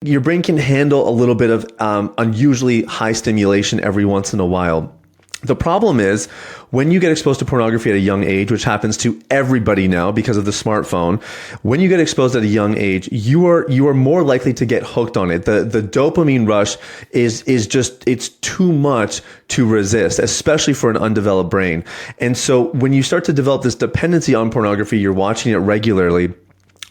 your brain can handle a little bit of unusually high stimulation every once in a while. The problem is when you get exposed to pornography at a young age, which happens to everybody now because of the smartphone, when you get exposed at a young age, you are more likely to get hooked on it. The dopamine rush is just, it's too much to resist, especially for an undeveloped brain. And so when you start to develop this dependency on pornography, you're watching it regularly,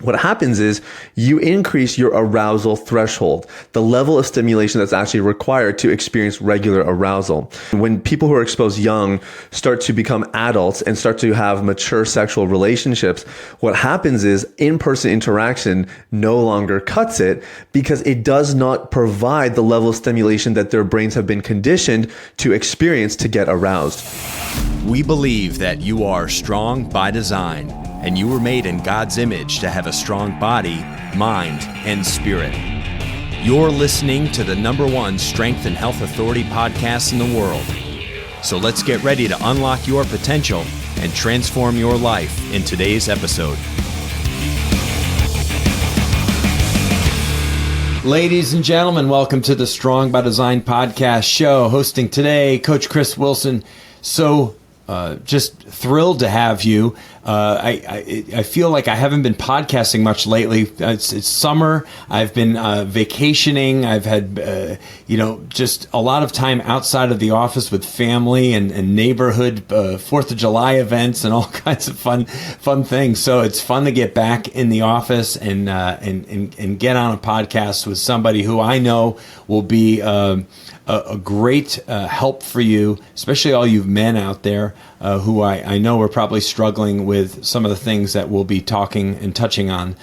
what happens is you increase your arousal threshold, the level of stimulation that's actually required to experience regular arousal. When people who are exposed young start to become adults and start to have mature sexual relationships, what happens is in-person interaction no longer cuts it because it does not provide the level of stimulation that their brains have been conditioned to experience to get aroused. We believe that you are strong by design, and you were made in God's image to have a strong body, mind, and spirit. You're listening to the #1 strength and health authority podcast in the world. So let's get ready to unlock your potential and transform your life in today's episode. Ladies and gentlemen, welcome to the Strong by Design podcast show. Hosting today, Coach Chris Wilson. Just thrilled to have you. I feel like I haven't been podcasting much lately. It's summer. I've been vacationing. I've had just a lot of time outside of the office with family and neighborhood 4th of July events and all kinds of fun things. So it's fun to get back in the office and get on a podcast with somebody who I know will be a great help for you, especially all you men out there who I know are probably struggling with some of the things that we'll be talking and touching on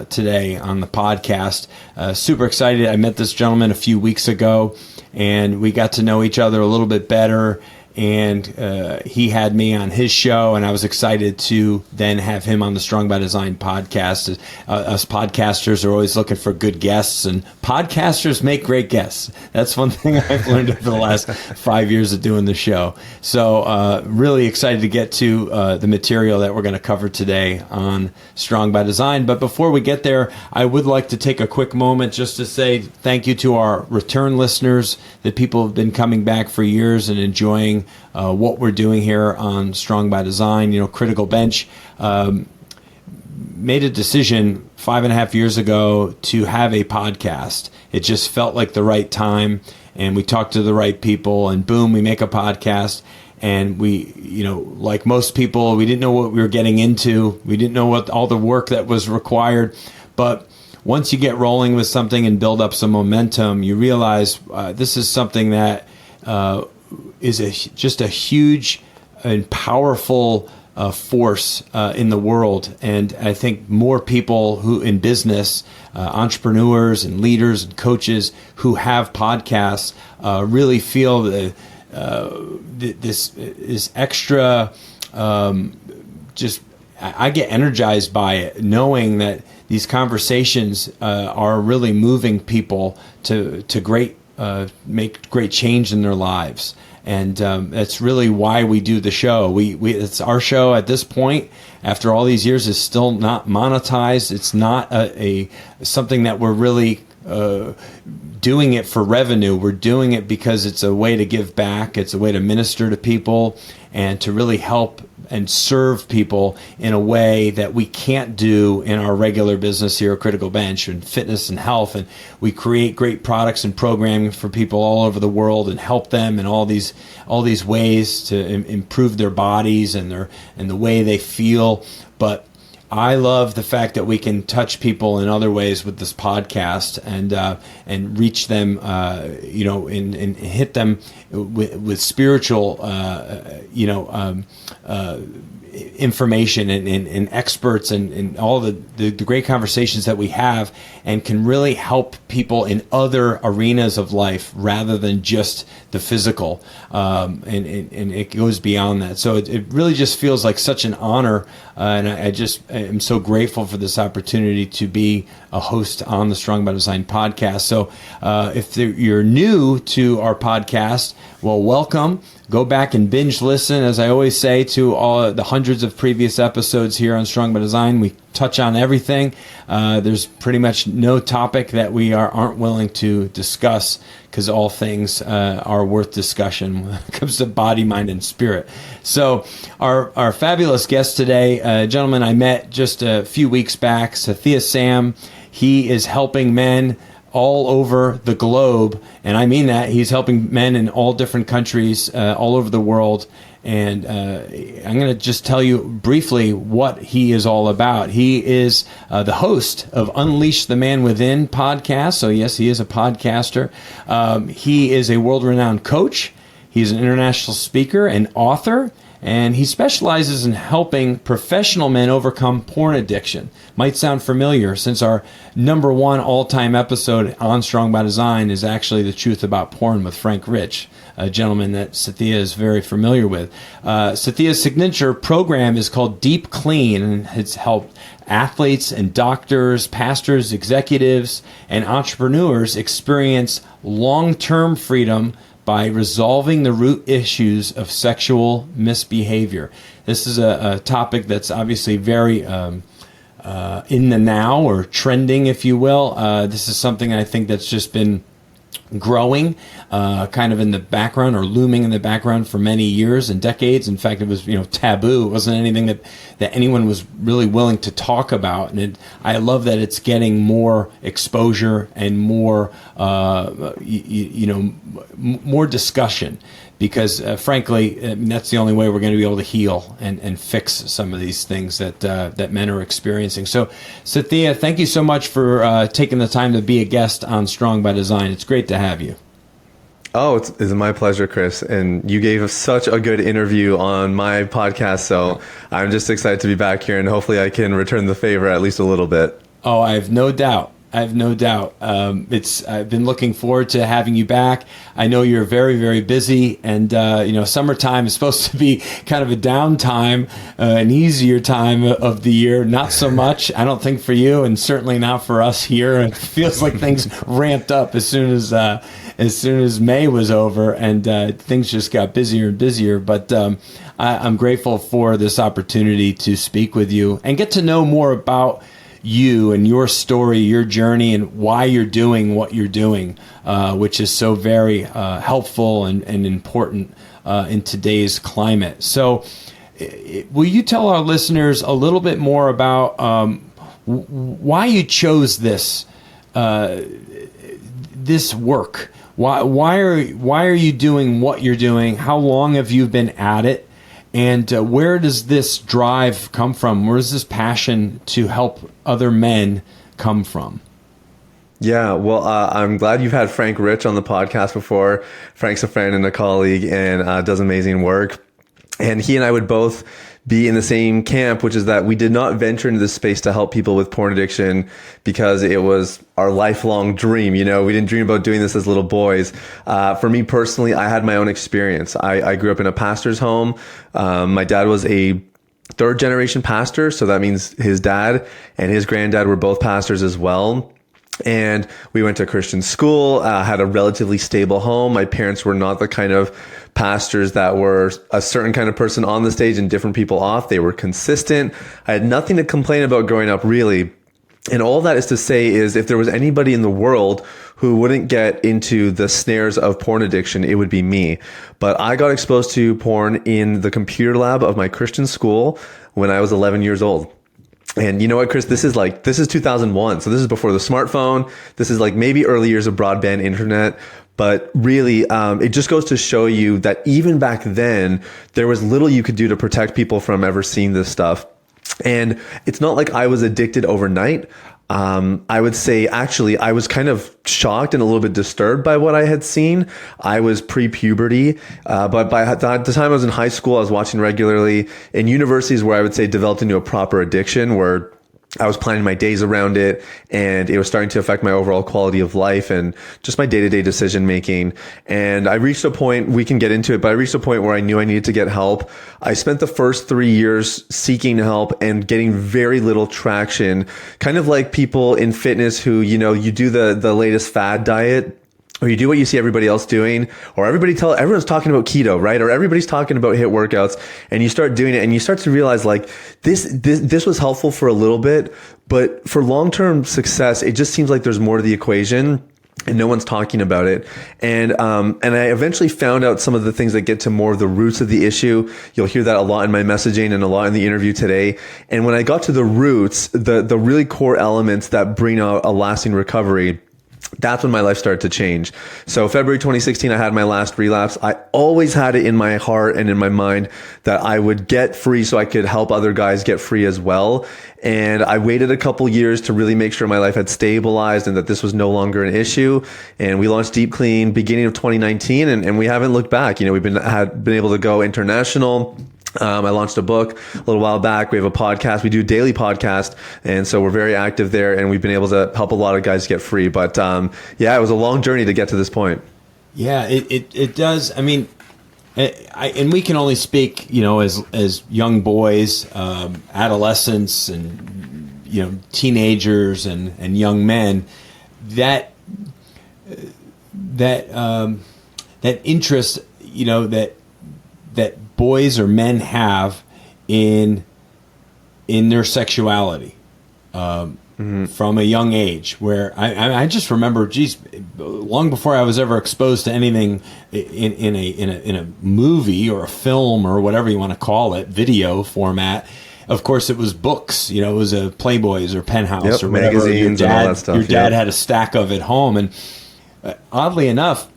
today on the podcast. Super excited. I met this gentleman a few weeks ago, and we got to know each other a little bit better. And he had me on his show, and I was excited to then have him on the Strong by Design podcast. Us podcasters are always looking for good guests, and podcasters make great guests. That's one thing I've learned over the last 5 years of doing the show. So really excited to get to the material that we're going to cover today on Strong by Design. But before we get there, I would like to take a quick moment just to say thank you to our return listeners, the people who have been coming back for years and enjoying what we're doing here on Strong by Design. Critical Bench made a decision 5.5 years ago to have a podcast. It just felt like the right time, and we talked to the right people, and boom, we make a podcast. And we, like most people, we didn't know what we were getting into. We didn't know what all the work that was required. But once you get rolling with something and build up some momentum, you realize this is something that is just a huge and powerful force in the world. And I think more people who in business, entrepreneurs and leaders and coaches who have podcasts really feel this extra, I get energized by it, knowing that these conversations are really moving people to make great change in their lives. And that's really why we do the show. It's our show at this point. After all these years, is still not monetized. It's not something that we're really doing it for revenue. We're doing it because it's a way to give back. It's a way to minister to people and to really help and serve people in a way that we can't do in our regular business here at Critical Bench and fitness and health. And we create great products and programming for people all over the world and help them in all these ways to improve their bodies and the way they feel. But I love the fact that we can touch people in other ways with this podcast and reach them, and hit them with spiritual, information and experts and all the great conversations that we have, and can really help people in other arenas of life rather than just the physical, and it goes beyond that. So it really just feels like such an honor, and I am so grateful for this opportunity to be a host on the Strong by Design podcast. So if you're new to our podcast, well, welcome. Go back and binge listen, as I always say, to all the hundreds of previous episodes here on Strong by Design. We touch on everything. There's pretty much no topic that we aren't willing to discuss, because all things are worth discussion when it comes to body, mind, and spirit. So our fabulous guest today, a gentleman I met just a few weeks back, Sathiya Sam. He is helping men all over the globe, and I mean that. He's helping men in all different countries, all over the world. And I'm going to just tell you briefly what he is all about. He is the host of Unleash the Man Within podcast. So yes, he is a podcaster. He is a world-renowned coach. He's an international speaker and author. And he specializes in helping professional men overcome porn addiction. Might sound familiar, since our number one all-time episode on Strong by Design is actually The Truth About Porn with Frank Rich, a gentleman that Sathiya is very familiar with. Sathiya's signature program is called Deep Clean, and it's helped athletes and doctors, pastors, executives, and entrepreneurs experience long-term freedom by resolving the root issues of sexual misbehavior. This is a topic that's obviously very in the now, or trending, if you will. This is something I think that's just been growing kind of in the background, or looming in the background, for many years and decades. In fact, it was taboo. It wasn't anything that anyone was really willing to talk about. And I love that it's getting more exposure and more more discussion, because frankly, that's the only way we're going to be able to heal and fix some of these things that men are experiencing. So, Sathiya, thank you so much for taking the time to be a guest on Strong by Design. It's great to have you. Oh, it's my pleasure, Chris. And you gave such a good interview on my podcast, so I'm just excited to be back here, and hopefully I can return the favor at least a little bit. Oh, I have no doubt. I've been looking forward to having you back. I know you're very, very busy, and summertime is supposed to be kind of a downtime, an easier time of the year. Not so much, I don't think, for you, and certainly not for us here. It feels like things ramped up as soon as May was over, and things just got busier and busier. But I'm grateful for this opportunity to speak with you and get to know more about you and your story, your journey, and why you're doing what you're doing, which is so very helpful and important in today's climate. So will you tell our listeners a little bit more about why you chose this work? Why are you doing what you're doing? How long have you been at it? And where does this drive come from? Where does this passion to help other men come from? Yeah, well, I'm glad you've had Frank Rich on the podcast before. Frank's a friend and a colleague, and does amazing work. And he and I would both be in the same camp, which is that we did not venture into this space to help people with porn addiction because it was our lifelong dream. We didn't dream about doing this as little boys. For me personally, I had my own experience. I grew up in a pastor's home. My dad was a third generation pastor. So that means his dad and his granddad were both pastors as well. And we went to Christian school, had a relatively stable home. My parents were not the kind of pastors that were a certain kind of person on the stage and different people off. They were consistent. I had nothing to complain about growing up, really. And all that is to say is, if there was anybody in the world who wouldn't get into the snares of porn addiction, it would be me. But I got exposed to porn in the computer lab of my Christian school when I was 11 years old. And you know what, Chris, this is 2001. So this is before the smartphone. This is like maybe early years of broadband internet. But really, it just goes to show you that even back then, there was little you could do to protect people from ever seeing this stuff. And it's not like I was addicted overnight. I would say, actually, I was kind of shocked and a little bit disturbed by what I had seen. I was pre-puberty, but by the time I was in high school, I was watching regularly. In universities, where I would say developed into a proper addiction, where I was planning my days around it, and it was starting to affect my overall quality of life and just my day-to-day decision making. And I reached a point, we can get into it, but I reached a point where I knew I needed to get help. I spent the first 3 years seeking help and getting very little traction, kind of like people in fitness who, you do the latest fad diet, or you do what you see everybody else doing, or everyone's talking about keto, right? Or everybody's talking about HIIT workouts, and you start doing it and you start to realize like this was helpful for a little bit, but for long-term success, it just seems like there's more to the equation. And no one's talking about it. And I eventually found out some of the things that get to more of the roots of the issue. You'll hear that a lot in my messaging and a lot in the interview today. And when I got to the roots, the really core elements that bring out a lasting recovery, that's when my life started to change. So February 2016, I had my last relapse. I always had it in my heart and in my mind that I would get free so I could help other guys get free as well. And I waited a couple years to really make sure my life had stabilized and that this was no longer an issue. And we launched Deep Clean beginning of 2019, and we haven't looked back. You know, we've been able to go international. I launched a book a little while back. We have a podcast. We do a daily podcast. And so we're very active there, and we've been able to help a lot of guys get free. But yeah, it was a long journey to get to this point. Yeah, it does. I mean, and we can only speak, you know, as young boys, adolescents, and, you know, teenagers and young men, that interest, you know, that boys or men have in their sexuality from a young age, where I just remember, geez, long before I was ever exposed to anything in a movie or a film or whatever you want to call it, video format. Of course, it was books. You know, it was a Playboys or Penthouse or whatever. Magazines and all that stuff. Your dad had a stack of at home, and oddly enough,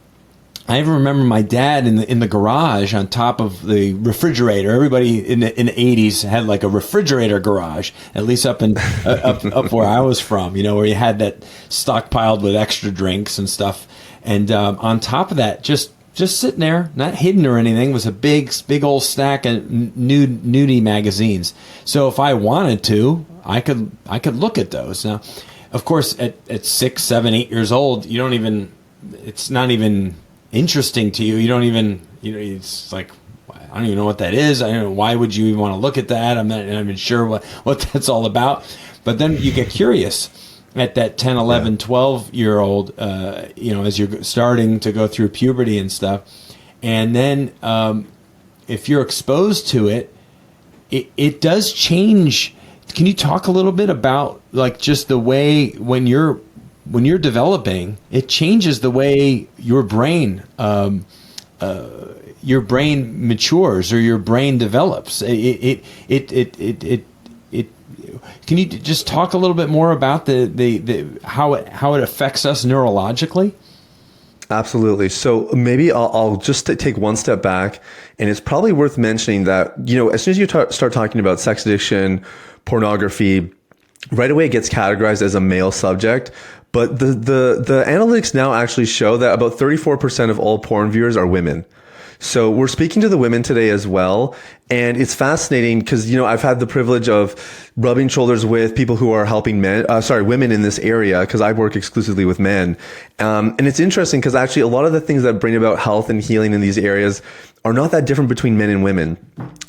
I even remember my dad in the garage on top of the refrigerator. Everybody in the 80s had like a refrigerator garage, at least up where I was from, you know, where you had that stockpiled with extra drinks and stuff. And on top of that, just sitting there, not hidden or anything, was a big old stack of nudie magazines. So if I wanted to, I could look at those. Now, of course, at 6, 7, 8 years old, you don't even, it's not even interesting to you. You don't even, you know, it's like, I don't even know what that is. I don't know, why would you even want to look at that? I'm not even sure what that's all about. But then you get curious at that 10, 11, 12-year-old, you know, as you're starting to go through puberty and stuff. And then if you're exposed to it, it does change. Can you talk a little bit about like just the way when you're developing, it changes the way your brain matures or your brain develops. Can you just talk a little bit more about the how it affects us neurologically? Absolutely. So maybe I'll just take one step back, and it's probably worth mentioning that, you know, as soon as you start talking about sex addiction, pornography, right away it gets categorized as a male subject. But the analytics now actually show that about 34% of all porn viewers are women. So we're speaking to the women today as well. And it's fascinating because, you know, I've had the privilege of rubbing shoulders with people who are helping women in this area, because I work exclusively with men. And it's interesting because actually a lot of the things that bring about health and healing in these areas are not that different between men and women.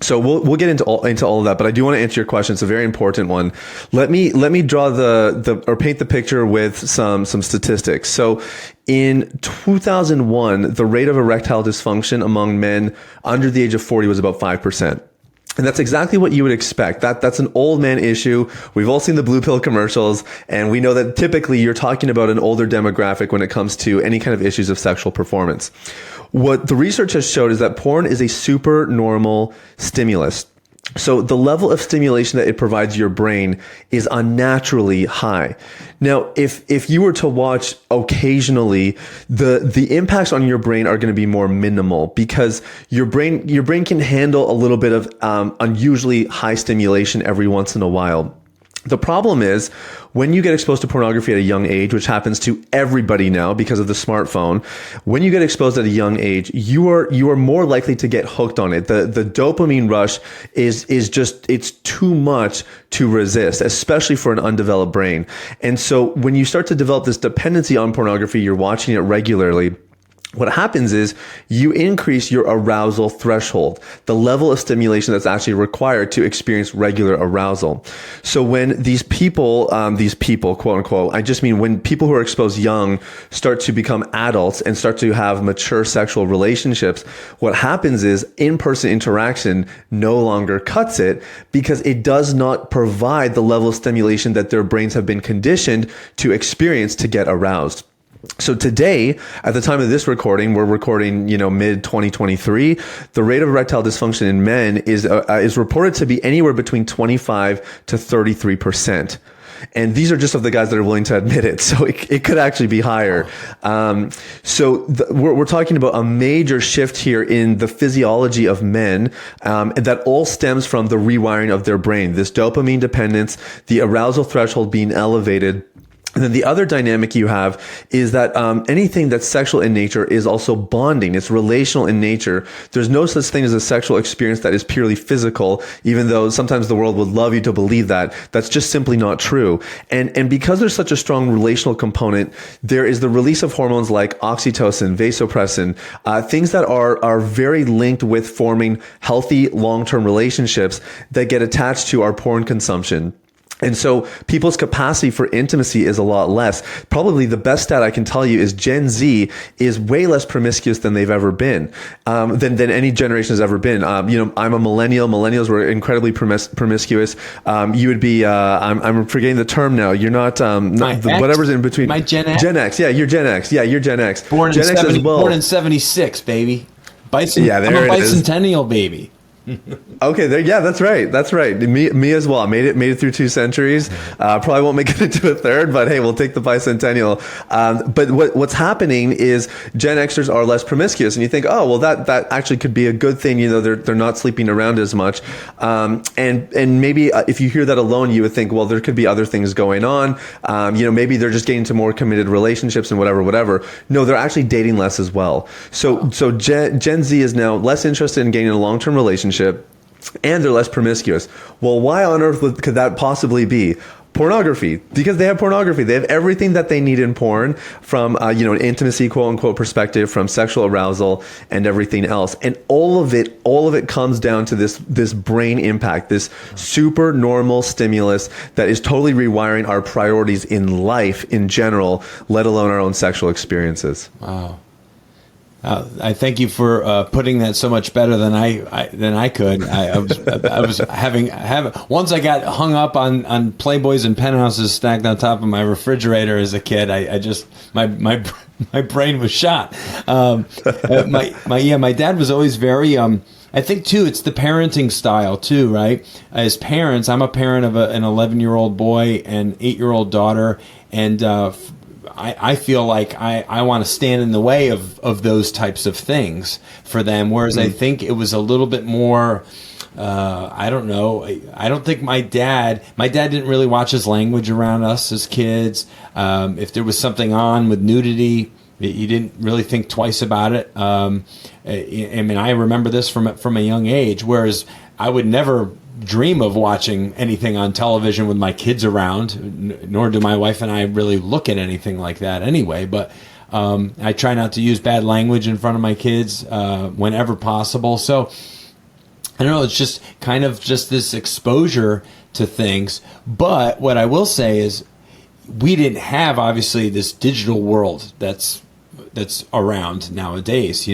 So we'll get into all of that, but I do want to answer your question. It's a very important one. Let me draw or paint the picture with some statistics. So in 2001, the rate of erectile dysfunction among men under the age of 40 was about 5%. And that's exactly what you would expect. That's an old man issue. We've all seen the blue pill commercials, and we know that typically you're talking about an older demographic when it comes to any kind of issues of sexual performance. What the research has showed is that porn is a super normal stimulus. So the level of stimulation that it provides your brain is unnaturally high. Now, if you were to watch occasionally, the impacts on your brain are going to be more minimal, because your brain can handle a little bit of unusually high stimulation every once in a while. The problem is when you get exposed to pornography at a young age, which happens to everybody now because of the smartphone, when you get exposed at a young age, you are more likely to get hooked on it. The dopamine rush is just, it's too much to resist, especially for an undeveloped brain. And so when you start to develop this dependency on pornography, you're watching it regularly, what happens is you increase your arousal threshold, the level of stimulation that's actually required to experience regular arousal. So when these people, quote unquote, I just mean when people who are exposed young start to become adults and start to have mature sexual relationships, what happens is in-person interaction no longer cuts it because it does not provide the level of stimulation that their brains have been conditioned to experience to get aroused. So today, at the time of this recording, we're recording, mid 2023. The rate of erectile dysfunction in men is reported to be anywhere between 25 to 33%. And these are just of the guys that are willing to admit it. So it could actually be higher. We're talking about a major shift here in the physiology of men, that all stems from the rewiring of their brain, this dopamine dependence, the arousal threshold being elevated. And then the other dynamic you have is that anything that's sexual in nature is also bonding. It's relational in nature. There's no such thing as a sexual experience that is purely physical, even though sometimes the world would love you to believe that. That's just simply not true. And because there's such a strong relational component, there is the release of hormones like oxytocin, vasopressin, things that are very linked with forming healthy long-term relationships that get attached to our porn consumption. And so people's capacity for intimacy is a lot less. Probably the best stat I can tell you is Gen Z is way less promiscuous than they've ever been, than any generation has ever been. I'm a millennial. Millennials were incredibly promiscuous. You would be, I'm forgetting the term now. You're not, whatever's in between. My Gen X. Gen X. Yeah, you're Gen X. Yeah, you're Gen X. Born Gen X as well. Born in 76, baby. I'm a bicentennial baby. Okay, that's right. Me as well. Made it through 2 centuries. Probably won't make it into a third, but hey, we'll take the bicentennial. But what's happening is Gen Xers are less promiscuous, and you think, oh, well, that actually could be a good thing. They're not sleeping around as much, and maybe if you hear that alone, you would think, well, there could be other things going on. Maybe they're just getting to more committed relationships and whatever. No, they're actually dating less as well. So Gen Z is now less interested in getting a long-term relationship. And they're less promiscuous. Well, why on earth could that possibly be? Pornography, because they have pornography. They have everything that they need in porn from, an intimacy, quote unquote, perspective, from sexual arousal and everything else. And all of it comes down to this brain impact, this super normal stimulus that is totally rewiring our priorities in life in general, let alone our own sexual experiences. Wow. I thank you for putting that so much better than I could. I was having once I got hung up on Playboys and penthouses stacked on top of my refrigerator as a kid. I just my brain was shot. My dad was always very. I think too, it's the parenting style too, right? As parents, I'm a parent of an 11-year-old boy and 8-year-old daughter, and I feel like I want to stand in the way of those types of things for them. Whereas I think it was a little bit more, I don't know. I don't think my dad didn't really watch his language around us as kids. If there was something on with nudity, he didn't really think twice about it. I mean, I remember this from a young age, whereas I would never dream of watching anything on television with my kids around, nor do my wife and I really look at anything like that anyway. But I try not to use bad language in front of my kids whenever possible. So I don't know, it's just kind of just this exposure to things. But what I will say is we didn't have, obviously, this digital world that's around nowadays,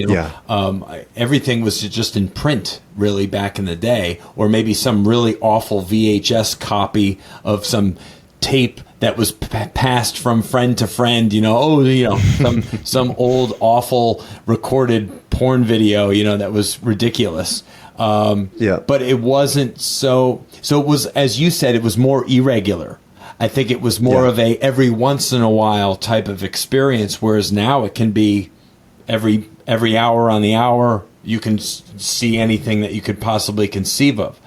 everything was just in print really back in the day, or maybe some really awful VHS copy of some tape that was passed from friend to friend, some old awful recorded porn video, that was ridiculous. But it wasn't so it was, as you said, it was more irregular. I think it was more of a every once in a while type of experience, whereas now it can be every hour on the hour. You can see anything that you could possibly conceive of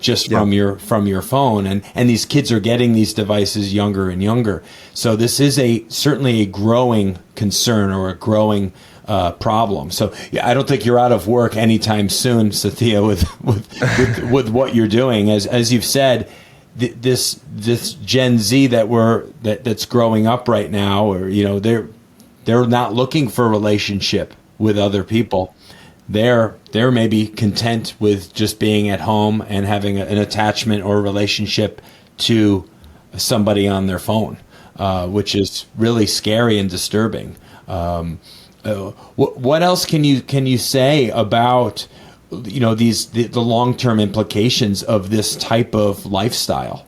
just from your phone, and these kids are getting these devices younger and younger. So this is certainly a growing concern or a growing problem. So I don't think you're out of work anytime soon, Sathiya, with what you're doing. As you've said. This Gen Z that's growing up right now, or they're not looking for a relationship with other people. They're maybe content with just being at home and having an attachment or a relationship to somebody on their phone, which is really scary and disturbing. What else can you say about the long-term implications of this type of lifestyle?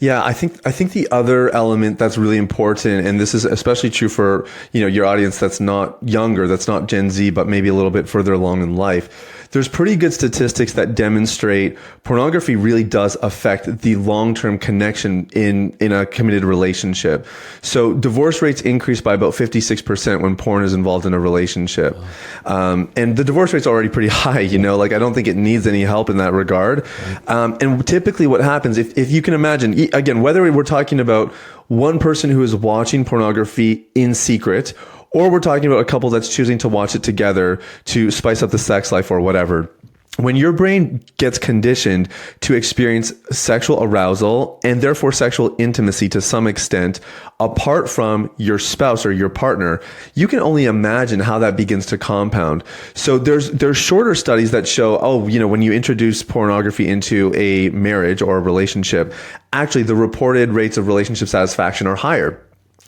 Yeah, I think the other element that's really important, and this is especially true for, your audience that's not younger, that's not Gen Z, but maybe a little bit further along in life. There's pretty good statistics that demonstrate pornography really does affect the long-term connection in a committed relationship. So divorce rates increase by about 56% when porn is involved in a relationship. And the divorce rate's already pretty high, I don't think it needs any help in that regard. And typically what happens, if you can imagine, again, whether we're talking about one person who is watching pornography in secret, or we're talking about a couple that's choosing to watch it together to spice up the sex life or whatever. When your brain gets conditioned to experience sexual arousal and therefore sexual intimacy to some extent, apart from your spouse or your partner, you can only imagine how that begins to compound. So there's shorter studies that show, when you introduce pornography into a marriage or a relationship, actually the reported rates of relationship satisfaction are higher.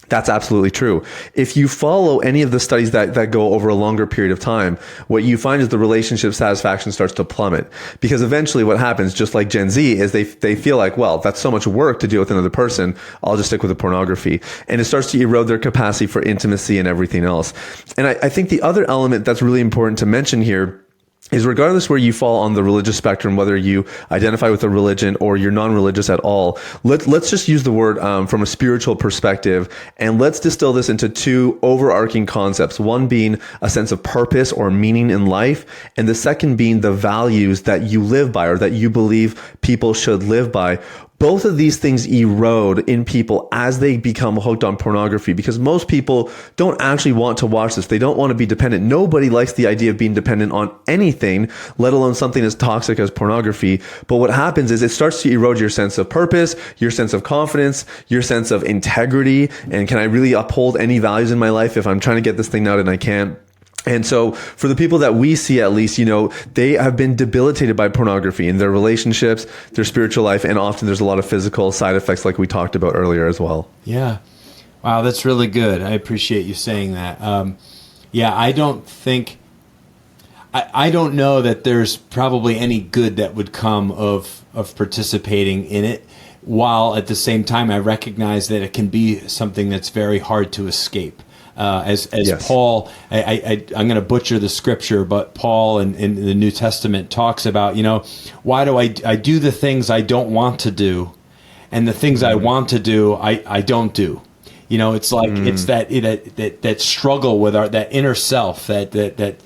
That's absolutely true. If you follow any of the studies that go over a longer period of time, what you find is the relationship satisfaction starts to plummet. Because eventually what happens, just like Gen Z, is they feel like, well, that's so much work to deal with another person, I'll just stick with the pornography. And it starts to erode their capacity for intimacy and everything else. And I think the other element that's really important to mention here is regardless where you fall on the religious spectrum, whether you identify with a religion or you're non-religious at all, let's just use the word from a spiritual perspective, and let's distill this into two overarching concepts. One being a sense of purpose or meaning in life, and the second being the values that you live by or that you believe people should live by. Both of these things erode in people as they become hooked on pornography, because most people don't actually want to watch this. They don't want to be dependent. Nobody likes the idea of being dependent on anything, let alone something as toxic as pornography. But what happens is it starts to erode your sense of purpose, your sense of confidence, your sense of integrity. And can I really uphold any values in my life if I'm trying to get this thing out and I can't? And so for the people that we see, at least, they have been debilitated by pornography in their relationships, their spiritual life, and often there's a lot of physical side effects like we talked about earlier as well. Yeah. Wow, that's really good. I appreciate you saying that. I don't think, I don't know that there's probably any good that would come of participating in it, while at the same time I recognize that it can be something that's very hard to escape. As yes. Paul, I'm going to butcher the scripture, but Paul in the New Testament talks about, why do I do the things I don't want to do, and the things I want to do, I don't do. It's like it's that struggle with that inner self, that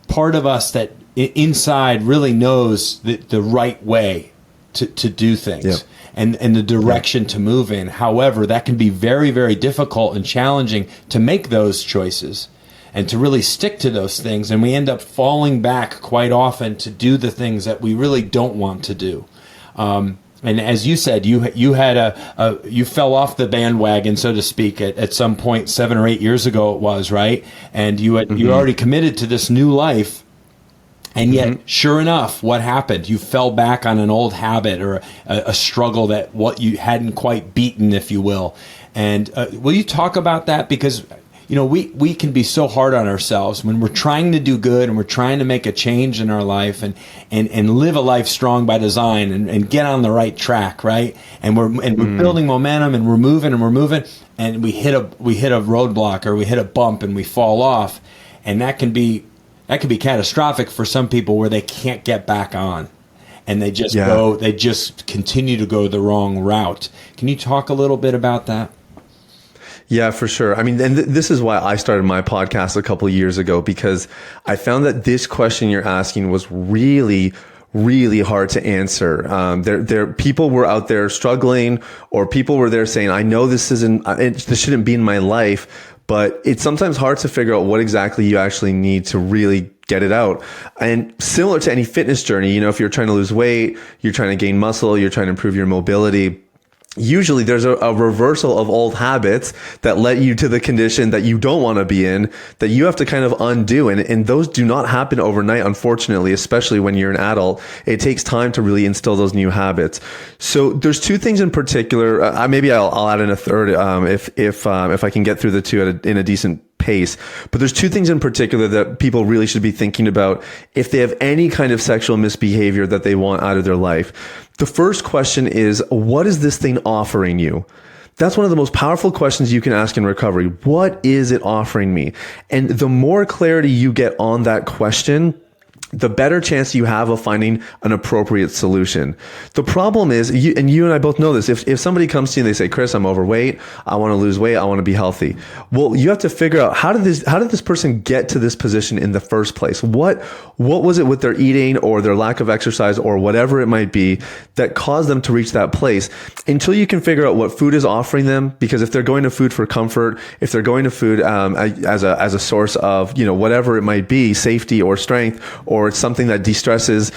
part of us that inside really knows the right way to do things. Yep. And the direction to move in. However, that can be very, very difficult and challenging to make those choices and to really stick to those things. And we end up falling back quite often to do the things that we really don't want to do. And as you said, you had you fell off the bandwagon, so to speak, at some point 7 or 8 years ago it was, right? And you already committed to this new life. And yet, sure enough, what happened? You fell back on an old habit or a struggle that what you hadn't quite beaten, if you will. And will you talk about that? Because, we can be so hard on ourselves when we're trying to do good and we're trying to make a change in our life and live a life strong by design and get on the right track, right? And we're building momentum and we're moving and we hit a roadblock or we hit a bump and we fall off, and that can be catastrophic for some people where they can't get back on and they just continue to go the wrong route. Can you talk a little bit about that? Yeah, for sure. I mean, and this is why I started my podcast a couple of years ago, because I found that this question you're asking was really, really hard to answer. There people were out there struggling, or people were there saying, I know this shouldn't be in my life, but it's sometimes hard to figure out what exactly you actually need to really get it out. And similar to any fitness journey, if you're trying to lose weight, you're trying to gain muscle, you're trying to improve your mobility, usually there's a reversal of old habits that led you to the condition that you don't want to be in, that you have to kind of undo. And those do not happen overnight, unfortunately, especially when you're an adult. It takes time to really instill those new habits. So there's two things in particular. Maybe I'll add in a third, if I can get through the two in a decent pace. But there's two things in particular that people really should be thinking about if they have any kind of sexual misbehavior that they want out of their life. The first question is, what is this thing offering you? That's one of the most powerful questions you can ask in recovery. What is it offering me? And the more clarity you get on that question, the better chance you have of finding an appropriate solution. The problem is, you and I both know this, if somebody comes to you and they say, Chris, I'm overweight, I want to lose weight, I want to be healthy. Well, you have to figure out, how did this person get to this position in the first place? What was it with their eating or their lack of exercise or whatever it might be that caused them to reach that place? Until you can figure out what food is offering them, because if they're going to food for comfort, if they're going to food as a source of, whatever it might be, safety or strength, or it's something that de-stresses,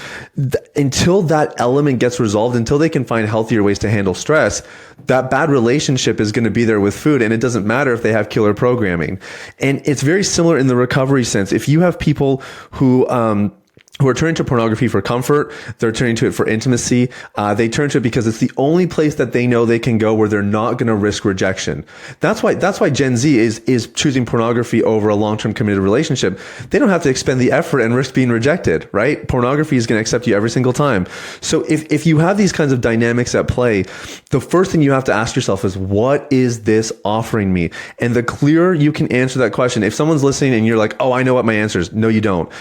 until that element gets resolved, until they can find healthier ways to handle stress, that bad relationship is going to be there with food. And it doesn't matter if they have killer programming. And it's very similar in the recovery sense. If you have people who are turning to pornography for comfort, they're turning to it for intimacy. They turn to it because it's the only place that they know they can go where they're not going to risk rejection. That's why Gen Z is choosing pornography over a long-term committed relationship. They don't have to expend the effort and risk being rejected, right? Pornography is going to accept you every single time. So if you have these kinds of dynamics at play, the first thing you have to ask yourself is, what is this offering me? And the clearer you can answer that question, if someone's listening and you're like, oh, I know what my answer is. No, you don't.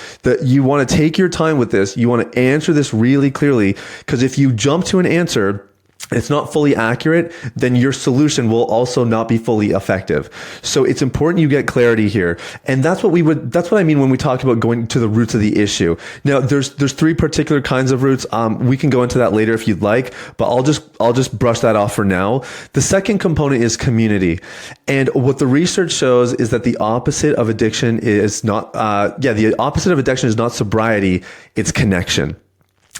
You want to take your time with this. You want to answer this really clearly, because if you jump to an answer, it's not fully accurate, then your solution will also not be fully effective. So it's important you get clarity here. And that's what I mean when we talk about going to the roots of the issue. Now, there's three particular kinds of roots. We can go into that later if you'd like, but I'll just brush that off for now. The second component is community. And what the research shows is that the opposite of addiction is not sobriety, it's connection.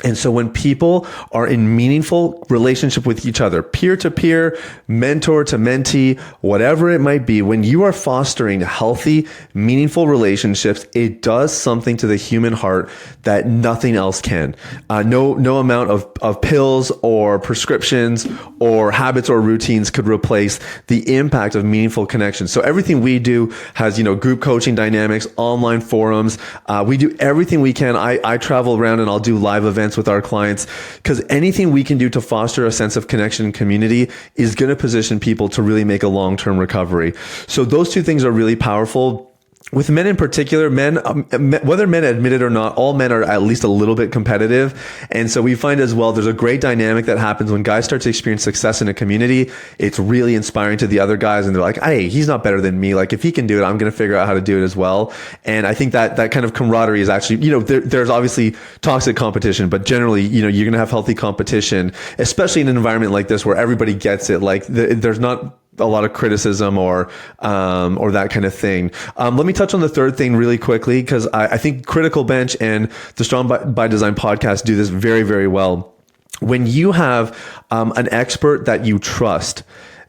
And so when people are in meaningful relationship with each other, peer to peer, mentor to mentee, whatever it might be, when you are fostering healthy, meaningful relationships, it does something to the human heart that nothing else can. No amount of pills or prescriptions or habits or routines could replace the impact of meaningful connection. So everything we do has, group coaching dynamics, online forums. We do everything we can. I travel around and I'll do live events with our clients, because anything we can do to foster a sense of connection and community is going to position people to really make a long-term recovery. So those two things are really powerful. With men in particular, whether men admit it or not, all men are at least a little bit competitive. And so we find as well, there's a great dynamic that happens when guys start to experience success in a community. It's really inspiring to the other guys. And they're like, hey, he's not better than me. Like, if he can do it, I'm going to figure out how to do it as well. And I think that kind of camaraderie is actually, there's obviously toxic competition, but generally, you're going to have healthy competition, especially in an environment like this where everybody gets it. Like, there's not a lot of criticism or that kind of thing. Let me touch on the third thing really quickly, because I think Critical Bench and the Strong by Design podcast do this very, very well. When you have an expert that you trust,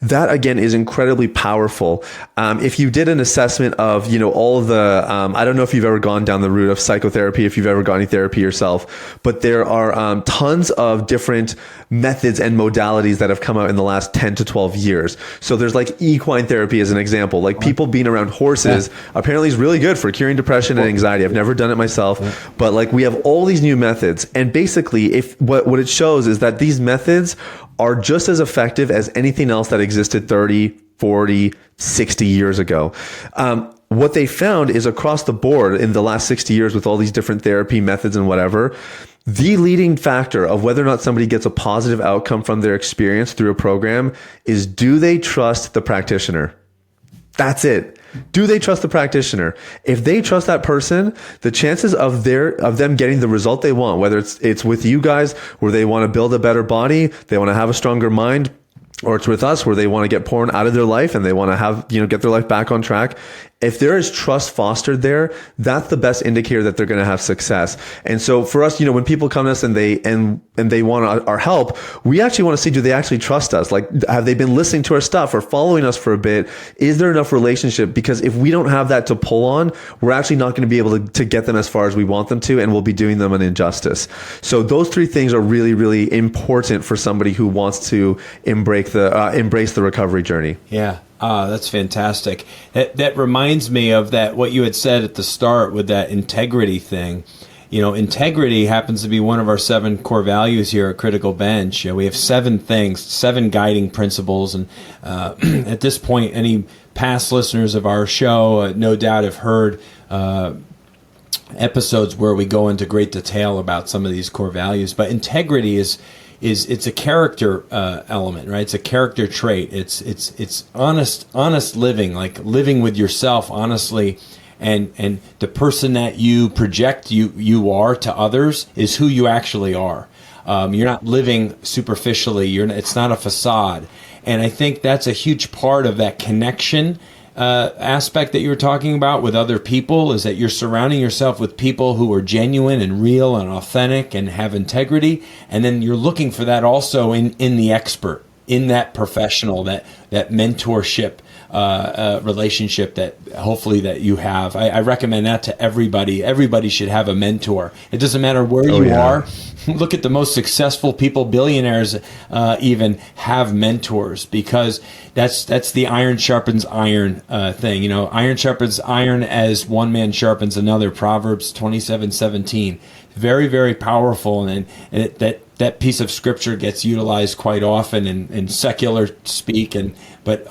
that again is incredibly powerful. If you did an assessment of, all of the, I don't know if you've ever gone down the route of psychotherapy, if you've ever got any therapy yourself, but there are tons of different methods and modalities that have come out in the last 10 to 12 years. So there's like equine therapy as an example, like people being around horses apparently is really good for curing depression and anxiety. I've never done it myself, but like we have all these new methods. And basically if what it shows is that these methods are just as effective as anything else that existed 30, 40, 60 years ago. What they found is across the board in the last 60 years with all these different therapy methods and whatever, the leading factor of whether or not somebody gets a positive outcome from their experience through a program is, do they trust the practitioner? That's it. Do they trust the practitioner? If they trust that person, the chances of them getting the result they want, whether it's with you guys where they want to build a better body, they want to have a stronger mind, or it's with us where they want to get porn out of their life and they want to have, get their life back on track. if there is trust fostered there, that's the best indicator that they're going to have success. And so for us, when people come to us and they want our help, we actually want to see, do they actually trust us? Like, have they been listening to our stuff or following us for a bit? Is there enough relationship? Because if we don't have that to pull on, we're actually not going to be able to get them as far as we want them to, and we'll be doing them an injustice. So those three things are really, really important for somebody who wants to embrace the recovery journey. Yeah. That's fantastic. That reminds me of what you had said at the start with that integrity thing. Integrity happens to be one of our 7 core values here at Critical Bench. We have 7 things, 7 guiding principles. And at this point, any past listeners of our show no doubt have heard episodes where we go into great detail about some of these core values. But integrity is it's a character element, right? It's a character trait. It's honest living, like living with yourself honestly, and the person that you project you are to others is who you actually are. You're not living superficially. It's not a facade, and I think that's a huge part of that connection aspect that you were talking about with other people, is that you're surrounding yourself with people who are genuine and real and authentic and have integrity. And then you're looking for that also in the expert, in that professional, that mentorship relationship that hopefully that you have. I recommend that to everybody. Everybody should have a mentor. It doesn't matter where you are. Look at the most successful people, billionaires even have mentors, because that's the iron sharpens iron thing. Iron sharpens iron as one man sharpens another. Proverbs 27:17. Very, very powerful, and that piece of scripture gets utilized quite often in secular speak, but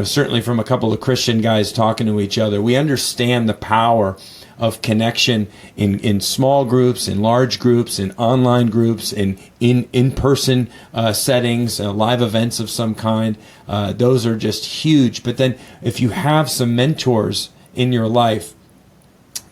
certainly from a couple of Christian guys talking to each other, we understand the power of connection in small groups, in large groups, in online groups, in person settings, live events of some kind. Those are just huge. But then if you have some mentors in your life,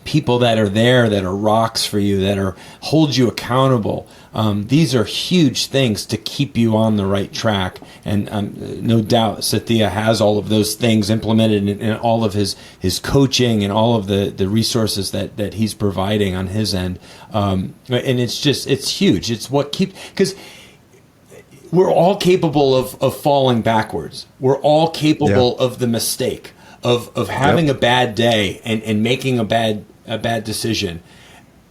people that are there, that are rocks for you, that hold you accountable. These are huge things to keep you on the right track. And no doubt Sathiya has all of those things implemented in all of his coaching and all of the resources that he's providing on his end. And it's huge. It's what because we're all capable of falling backwards. We're all capable of the mistake, of having a bad day and making a bad decision.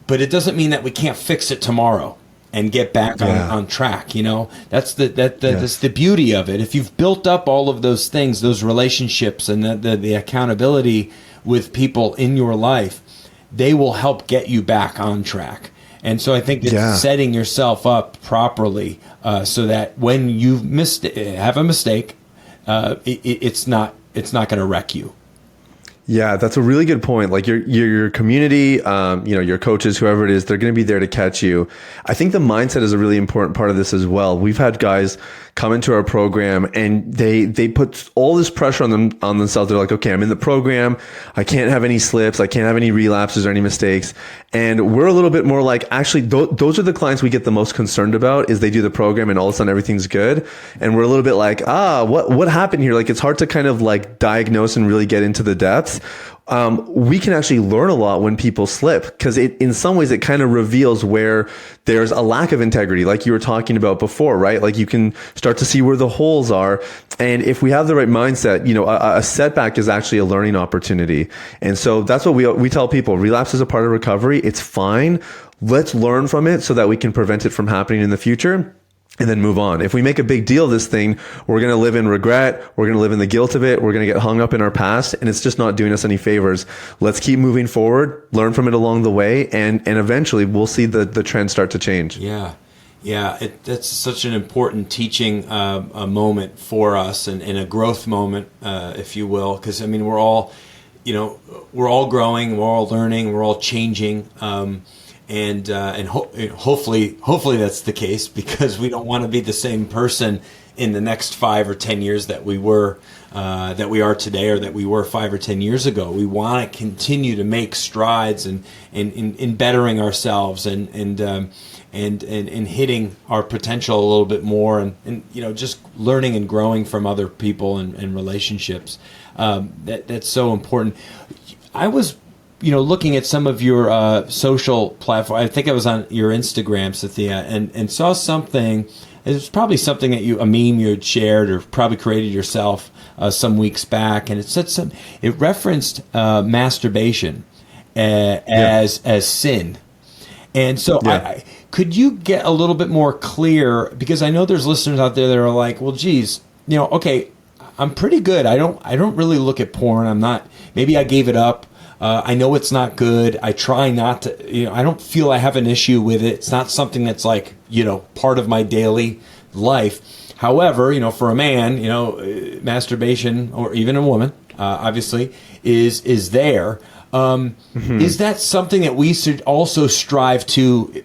But it doesn't mean that we can't fix it tomorrow and get back on track. That's that's the beauty of it. If you've built up all of those things, those relationships, and the accountability with people in your life, they will help get you back on track. And so I think it's setting yourself up properly so that when you have a mistake, it's not going to wreck you. Yeah, that's a really good point. Like your community, your coaches, whoever it is, they're going to be there to catch you. I think the mindset is a really important part of this as well. We've had guys come into our program and they put all this pressure on themselves. They're like, okay, I'm in the program. I can't have any slips. I can't have any relapses or any mistakes. And we're a little bit more like, actually, those are the clients we get the most concerned about, is they do the program and all of a sudden everything's good. And we're a little bit like, what happened here? Like, it's hard to kind of like diagnose and really get into the depths. We can actually learn a lot when people slip, because in some ways it kind of reveals where there's a lack of integrity, like you were talking about before, right? Like you can start to see where the holes are. And if we have the right mindset, a setback is actually a learning opportunity. And so that's what we tell people. Relapse is a part of recovery. It's fine. Let's learn from it so that we can prevent it from happening in the future, and then move on. If we make a big deal of this thing, we're going to live in regret. We're going to live in the guilt of it. We're going to get hung up in our past, and it's just not doing us any favors. Let's keep moving forward, learn from it along the way, and eventually we'll see the trend start to change. Yeah. That's such an important teaching a moment for us, and a growth moment, if you will, because we're all, we're all growing, we're all learning, we're all changing. And hopefully that's the case, because we don't want to be the same person in the next 5 or 10 years that we are today, or that we were 5 or 10 years ago. We want to continue to make strides in bettering ourselves and and hitting our potential a little bit more, and just learning and growing from other people and relationships. That's so important. I was looking at some of your social platform. I think I was on your Instagram, Sathiya, and saw something. It was probably something that a meme you had shared or probably created yourself some weeks back, and it referenced masturbation as sin. And so could you get a little bit more clear, because I know there's listeners out there that are like, well, geez, okay, I'm pretty good. I don't really look at porn. Maybe I gave it up. I know it's not good. I try not to, I don't feel I have an issue with it. It's not something that's like, part of my daily life. However, for a man, masturbation, or even a woman, obviously, is there. Is that something that we should also strive to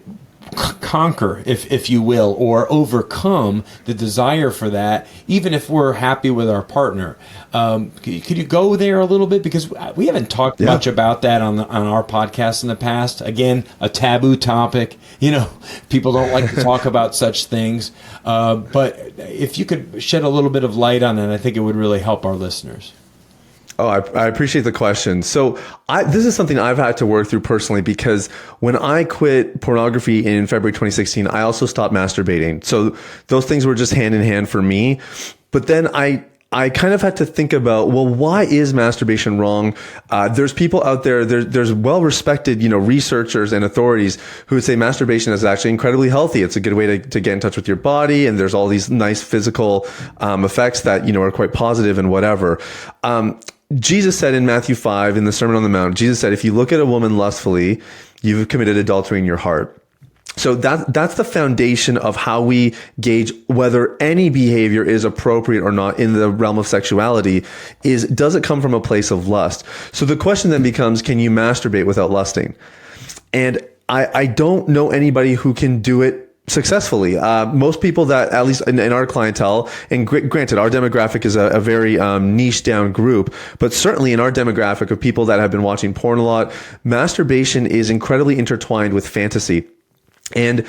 conquer, if you will, or overcome the desire for that, even if we're happy with our partner? Could you go there a little bit, because we haven't talked much about that on our podcast in the past. Again, a taboo topic. People don't like to talk about such things. But if you could shed a little bit of light on it, I think it would really help our listeners. Oh, I appreciate the question. So this is something I've had to work through personally, because when I quit pornography in February 2016, I also stopped masturbating. So those things were just hand in hand for me. But then I kind of had to think about, well, why is masturbation wrong? There's people out there, there's well-respected, researchers and authorities who would say masturbation is actually incredibly healthy. It's a good way to get in touch with your body. And there's all these nice physical effects that, are quite positive and whatever. Jesus said in Matthew 5, in the Sermon on the Mount, Jesus said, if you look at a woman lustfully, you've committed adultery in your heart. So that's the foundation of how we gauge whether any behavior is appropriate or not in the realm of sexuality. Does it come from a place of lust? So the question then becomes, can you masturbate without lusting? And I don't know anybody who can do it successfully. Most people that, at least in our clientele, and granted, our demographic is a very niche down group, but certainly in our demographic of people that have been watching porn a lot, masturbation is incredibly intertwined with fantasy. And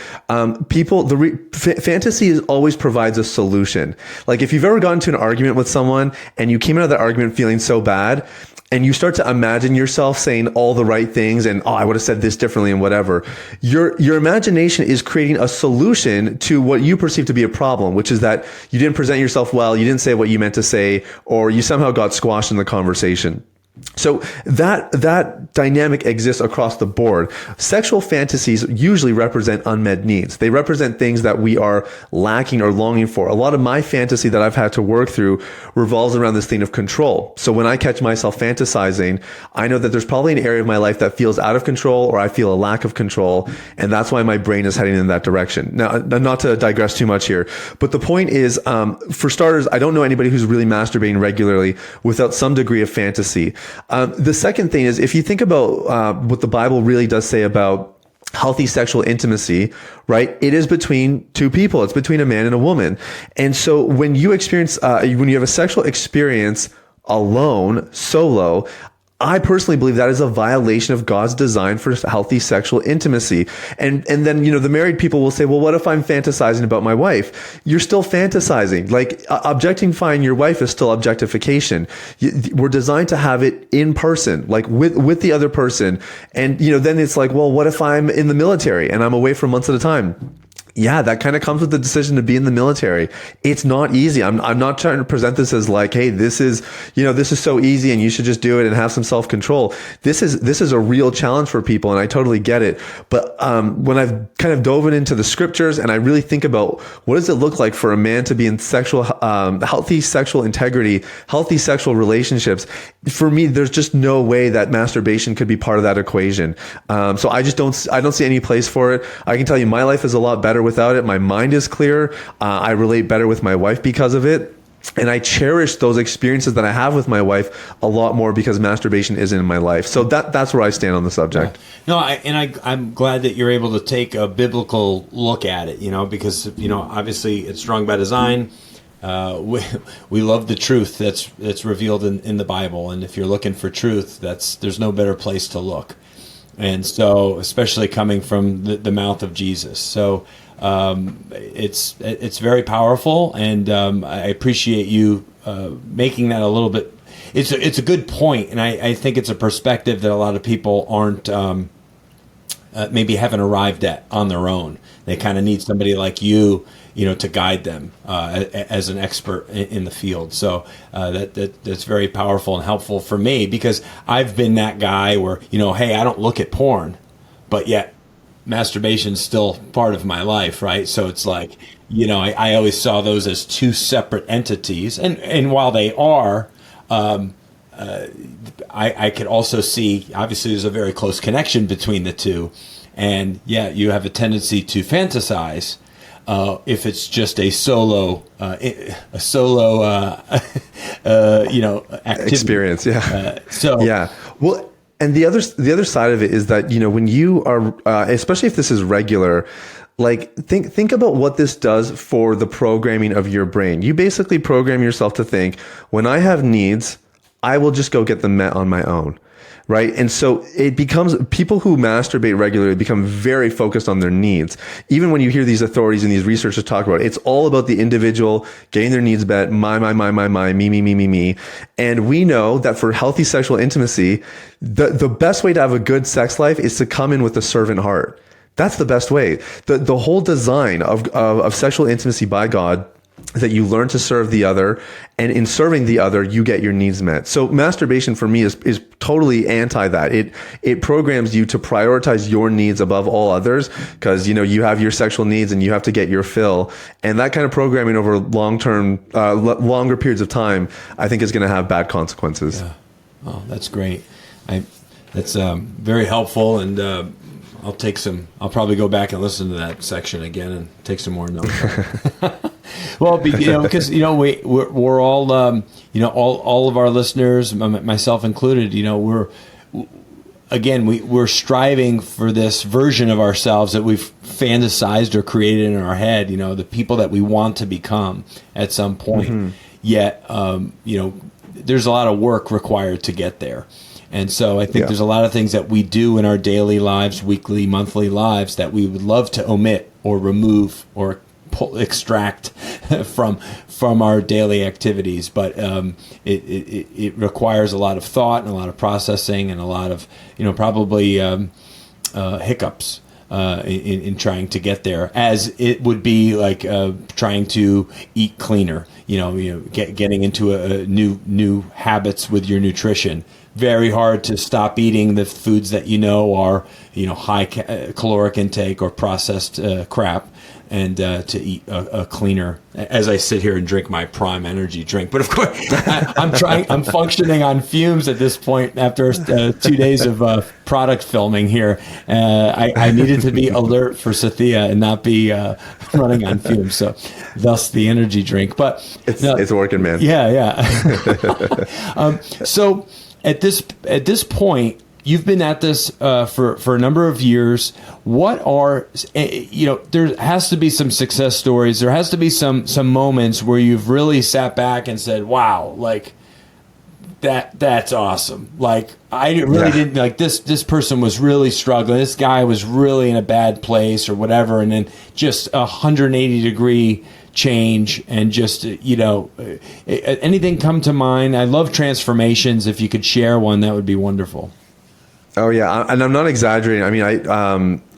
fantasy always provides a solution. Like if you've ever gotten into an argument with someone and you came out of that argument feeling so bad, and you start to imagine yourself saying all the right things and, I would have said this differently and whatever. Your imagination is creating a solution to what you perceive to be a problem, which is that you didn't present yourself well, you didn't say what you meant to say, or you somehow got squashed in the conversation. So that dynamic exists across the board. Sexual fantasies usually represent unmet needs. They represent things that we are lacking or longing for. A lot of my fantasy that I've had to work through revolves around this thing of control. So when I catch myself fantasizing, I know that there's probably an area of my life that feels out of control, or I feel a lack of control, and that's why my brain is heading in that direction. Now, not to digress too much here, but the point is, for starters, I don't know anybody who's really masturbating regularly without some degree of fantasy. The second thing is, if you think about what the Bible really does say about healthy sexual intimacy, right? It is between two people. It's between a man and a woman. And so when you experience, when you have a sexual experience alone, solo, I personally believe that is a violation of God's design for healthy sexual intimacy. And then, the married people will say, well, what if I'm fantasizing about my wife? You're still fantasizing. Like objectifying your wife is still objectification. We're designed to have it in person, like with the other person. And, then it's like, well, what if I'm in the military and I'm away for months at a time? Yeah, that kind of comes with the decision to be in the military. It's not easy. I'm not trying to present this as like, hey, this is so easy and you should just do it and have some self-control. This is a real challenge for people, and I totally get it. But when I've kind of dove into the scriptures and I really think about what does it look like for a man to be in healthy sexual integrity, healthy sexual relationships, for me, there's just no way that masturbation could be part of that equation. So I don't see any place for it. I can tell you my life is a lot better without it. My mind is clear. I relate better with my wife because of it. And I cherish those experiences that I have with my wife a lot more because masturbation isn't in my life. So that's where I stand on the subject. No, I'm glad that you're able to take a biblical look at it, because, obviously it's strong by design. We love the truth that's revealed in the Bible. And if you're looking for truth, there's no better place to look. And so, especially coming from the mouth of Jesus. So it's very powerful, and I appreciate you making that a little bit. It's a good point, and I think it's a perspective that a lot of people aren't maybe haven't arrived at on their own. They kind of need somebody like you to guide them as an expert in the field. So that's very powerful and helpful for me, because I've been that guy where, hey, I don't look at porn, but yet masturbation's still part of my life, right? So it's like, I always saw those as two separate entities. And while they are, I could also see, obviously, there's a very close connection between the two. And yeah, you have a tendency to fantasize if it's just a solo activity. Experience. Yeah. So yeah. Well, and the other side of it is that, when you are, especially if this is regular, like think about what this does for the programming of your brain. You basically program yourself to think, when I have needs, I will just go get them met on my own. Right. And so it becomes, people who masturbate regularly become very focused on their needs. Even when you hear these authorities and these researchers talk about it, it's all about the individual getting their needs met, my, me. And we know that for healthy sexual intimacy, the best way to have a good sex life is to come in with a servant heart. That's the best way. The whole design of sexual intimacy by God, that you learn to serve the other, and in serving the other, you get your needs met. So masturbation for me is totally anti that. It programs you to prioritize your needs above all others, because you have your sexual needs and you have to get your fill. And that kind of programming over longer periods of time, I think is going to have bad consequences. Yeah. Oh, that's great. That's very helpful, and I'll probably go back and listen to that section again and take some more notes. Well, because we're all all of our listeners, myself included, we're striving for this version of ourselves that we've fantasized or created in our head, the people that we want to become at some point. Mm-hmm. Yet, there's a lot of work required to get there. And so I think there's a lot of things that we do in our daily lives, weekly, monthly lives, that we would love to omit or remove or extract from our daily activities. But it requires a lot of thought and a lot of processing and a lot of, probably hiccups in trying to get there, as it would be like trying to eat cleaner, getting into a new habits with your nutrition. Very hard to stop eating the foods that are high caloric intake or processed crap, and to eat a cleaner, as I sit here and drink my Prime Energy drink. But of course, I'm functioning on fumes at this point after 2 days of product filming here. I needed to be alert for Sathiya and not be running on fumes. So thus the energy drink. But it's working, man. Yeah. So at this point, you've been at this for a number of years. What are, there has to be some success stories. There has to be some moments where you've really sat back and said, wow, like that's awesome. Like I really didn't, like this person was really struggling. This guy was really in a bad place or whatever. And then just 180-degree change, and just, anything come to mind? I love transformations. If you could share one, that would be wonderful. Oh yeah, and I'm not exaggerating. I mean,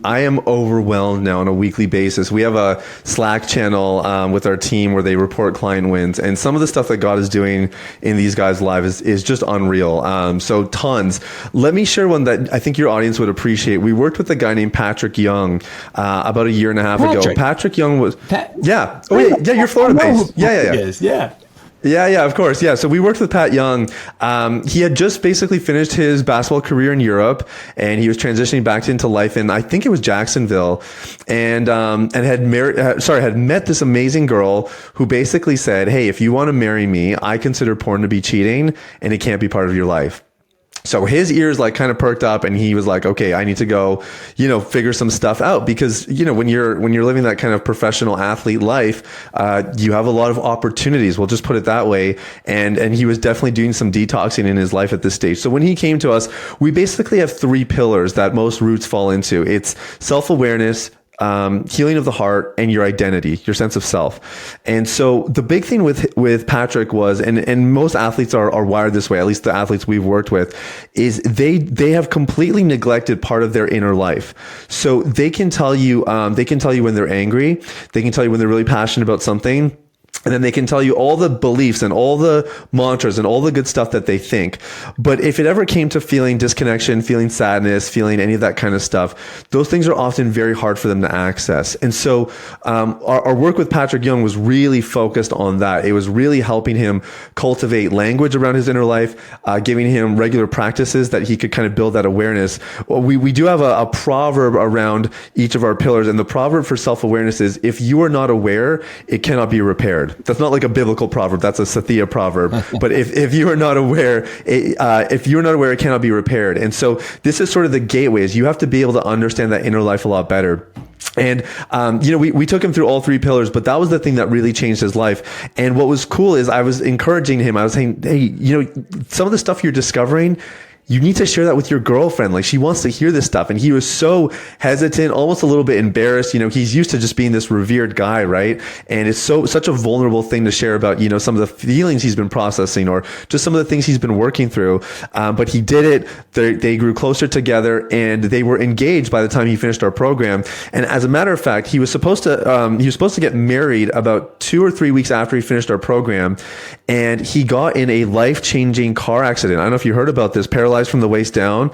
I am overwhelmed now on a weekly basis. We have a Slack channel with our team where they report client wins, and some of the stuff that God is doing in these guys' lives is just unreal. So tons. Let me share one that I think your audience would appreciate. We worked with a guy named Patrick Young about a year and a half ago. Patrick Young was yeah. Oh yeah, you're Florida based. Yeah. Yeah, of course. Yeah. So we worked with Pat Young. He had just basically finished his basketball career in Europe, and he was transitioning back into life in, I think it was Jacksonville, and had met this amazing girl who basically said, hey, if you want to marry me, I consider porn to be cheating and it can't be part of your life. So his ears like kind of perked up, and he was like, okay, I need to go, figure some stuff out, because, when you're living that kind of professional athlete life, you have a lot of opportunities. We'll just put it that way. And he was definitely doing some detoxing in his life at this stage. So when he came to us, we basically have three pillars that most roots fall into. It's self-awareness, healing of the heart, and your identity, your sense of self. And so the big thing with Patrick was, and most athletes are wired this way, at least the athletes we've worked with, is they have completely neglected part of their inner life. So they can tell you when they're angry, they can tell you when they're really passionate about something. And then they can tell you all the beliefs and all the mantras and all the good stuff that they think. But if it ever came to feeling disconnection, feeling sadness, feeling any of that kind of stuff, those things are often very hard for them to access. And so our work with Patrick Young was really focused on that. It was really helping him cultivate language around his inner life, giving him regular practices that he could kind of build that awareness. Well, we do have a proverb around each of our pillars. And the proverb for self-awareness is, if you are not aware, it cannot be repaired. That's not like a biblical proverb. That's a Sathiya proverb. But if you are not aware, it cannot be repaired. And so this is sort of the gateway, is you have to be able to understand that inner life a lot better. And, we took him through all three pillars, but that was the thing that really changed his life. And what was cool is I was encouraging him. I was saying, hey, some of the stuff you're discovering, you need to share that with your girlfriend. Like, she wants to hear this stuff. And he was so hesitant, almost a little bit embarrassed. He's used to just being this revered guy, right? And it's such a vulnerable thing to share about, some of the feelings he's been processing, or just some of the things he's been working through. But he did it. They grew closer together, and they were engaged by the time he finished our program. And as a matter of fact, he was supposed to get married about 2 or 3 weeks after he finished our program. And he got in a life-changing car accident. I don't know if you heard about this, paralyzed from the waist down.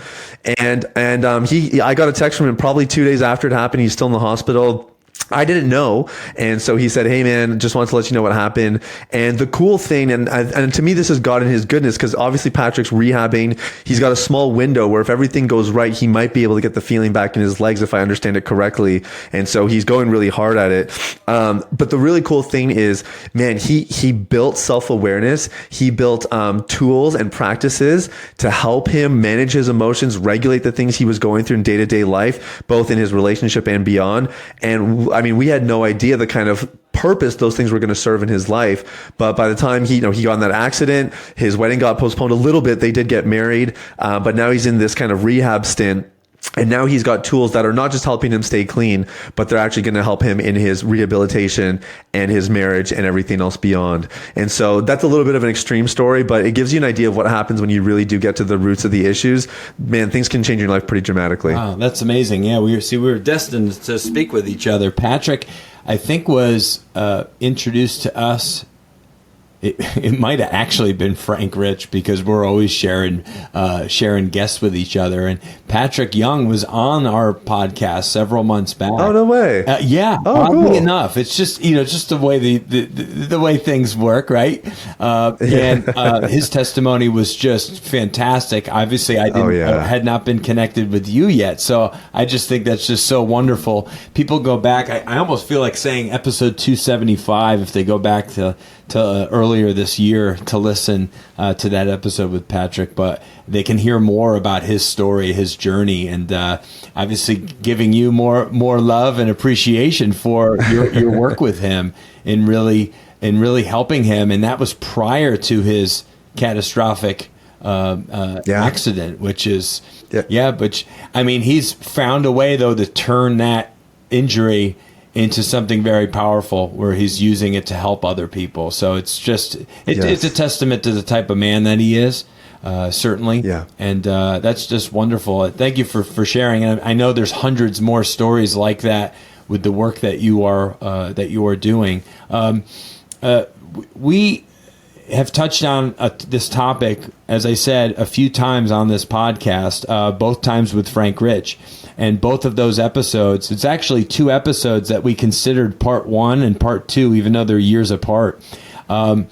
And I got a text from him probably 2 days after it happened. He's still in the hospital. I didn't know. And so he said, hey man, just wanted to let you know what happened. And the cool thing, and to me, this is God in his goodness, because obviously Patrick's rehabbing. He's got a small window where if everything goes right, he might be able to get the feeling back in his legs, if I understand it correctly. And so he's going really hard at it. But the really cool thing is, man, he built self-awareness. He built tools and practices to help him manage his emotions, regulate the things he was going through in day-to-day life, both in his relationship and beyond. And I mean, we had no idea the kind of purpose those things were going to serve in his life. But by the time he got in that accident, his wedding got postponed a little bit. They did get married, but now he's in this kind of rehab stint. And now he's got tools that are not just helping him stay clean, but they're actually going to help him in his rehabilitation and his marriage and everything else beyond. And so that's a little bit of an extreme story, but it gives you an idea of what happens when you really do get to the roots of the issues. Man, things can change your life pretty dramatically. Wow, that's amazing. Yeah, we were destined to speak with each other. Patrick, I think, was introduced to us. It might have actually been Frank Rich, because we're always sharing guests with each other. And Patrick Young was on our podcast several months back. Oh, no way! Yeah, oddly cool. Enough, it's just just the way the way things work, right? And his testimony was just fantastic. Obviously, I had not been connected with you yet, so I just think that's just so wonderful. People go back. I almost feel like saying episode 275 if they go back to earlier this year to listen to that episode with Patrick, but they can hear more about his story, his journey, and obviously giving you more love and appreciation for your work with him in really helping him. And that was prior to his catastrophic accident, which is but I mean, he's found a way though to turn that injury into something very powerful, where he's using it to help other people. So it's just it's a testament to the type of man that he is, certainly. Yeah. And that's just wonderful. Thank you for sharing. And I know there's hundreds more stories like that with the work that you are doing. We have touched on this topic, as I said, a few times on this podcast, both times with Frank Rich. And both of those episodes, it's actually 2 episodes that we considered part 1 and part 2, even though they're years apart. And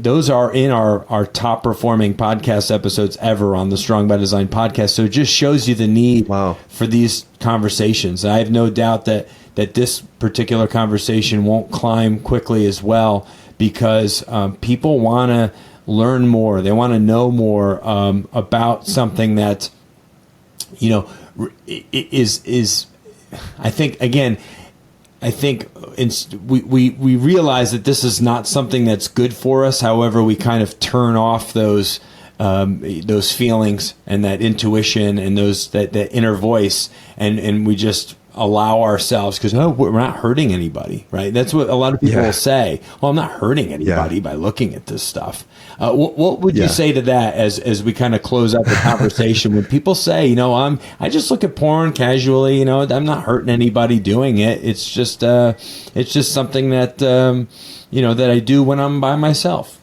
those are in our top performing podcast episodes ever on the Strong by Design podcast. So it just shows you the need for these conversations. I have no doubt that this particular conversation won't climb quickly as well, because people want to learn more. They want to know more about something that, is I think, again, we realize that this is not something that's good for us. However, we kind of turn off those feelings and that intuition and that inner voice, and we just allow ourselves, because we're not hurting anybody, right? That's what a lot of people will say. Well, I'm not hurting anybody by looking at this stuff. What would you say to that as we kind of close out the conversation? When people say, I just look at porn casually, I'm not hurting anybody doing it. It's just something that that I do when I'm by myself.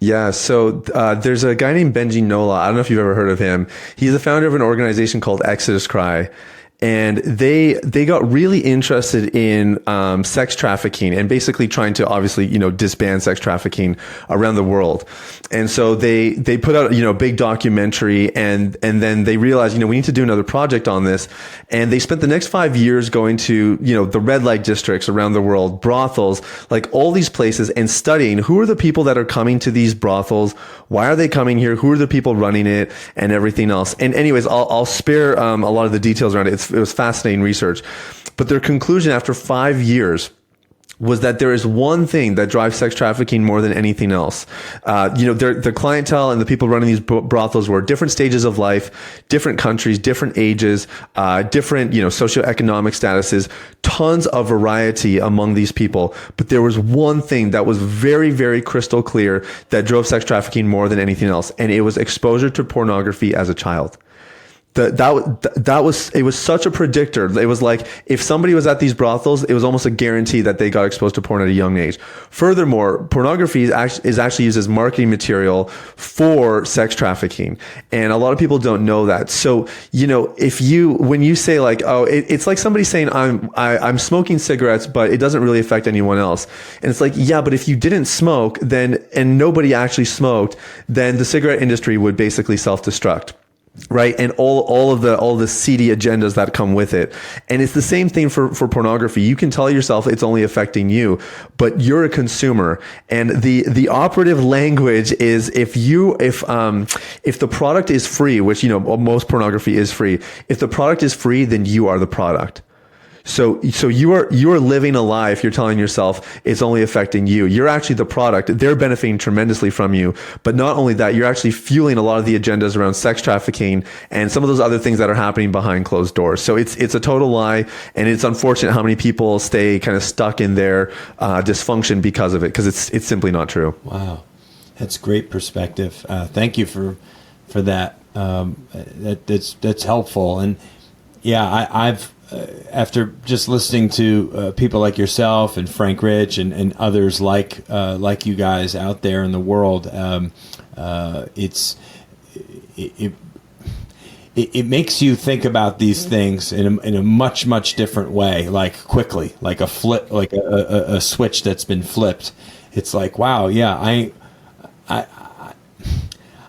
Yeah, so there's a guy named Benji Nola. I don't know if you've ever heard of him. He's the founder of an organization called Exodus Cry. And they got really interested in sex trafficking and basically trying to obviously disband sex trafficking around the world. And so they put out a big documentary, and then they realized we need to do another project on this. And they spent the next 5 years going to the red light districts around the world, brothels, like all these places, and studying who are the people that are coming to these brothels, why are they coming here, who are the people running it, and everything else. And anyways, I'll spare a lot of the details around it. It was fascinating research. But their conclusion after 5 years was that there is one thing that drives sex trafficking more than anything else. Their clientele and the people running these brothels were different stages of life, different countries, different ages, different, socioeconomic statuses, tons of variety among these people. But there was one thing that was very, very crystal clear that drove sex trafficking more than anything else. And it was exposure to pornography as a child. It was such a predictor. It was like if somebody was at these brothels, it was almost a guarantee that they got exposed to porn at a young age. Furthermore, pornography is actually used as marketing material for sex trafficking. And a lot of people don't know that. So, when you say like, oh, it's like somebody saying I'm smoking cigarettes, but it doesn't really affect anyone else. And it's like, yeah, but if you didn't smoke and nobody actually smoked, then the cigarette industry would basically self-destruct. Right. And all the seedy agendas that come with it. And it's the same thing for pornography. You can tell yourself it's only affecting you, but you're a consumer. And the operative language is if the product is free, which, most pornography is free. If the product is free, then you are the product. So you are living a lie if you're telling yourself it's only affecting you. You're actually the product. They're benefiting tremendously from you. But not only that, you're actually fueling a lot of the agendas around sex trafficking and some of those other things that are happening behind closed doors. So it's a total lie, and it's unfortunate how many people stay kind of stuck in their dysfunction because of it, because it's simply not true. Wow, that's great perspective. Thank you for that. That's helpful. And yeah, I've after just listening to people like yourself and Frank Rich and others like you guys out there in the world, it makes you think about these things in a much different way, like quickly, like a flip, like a switch that's been flipped. It's like, wow, yeah,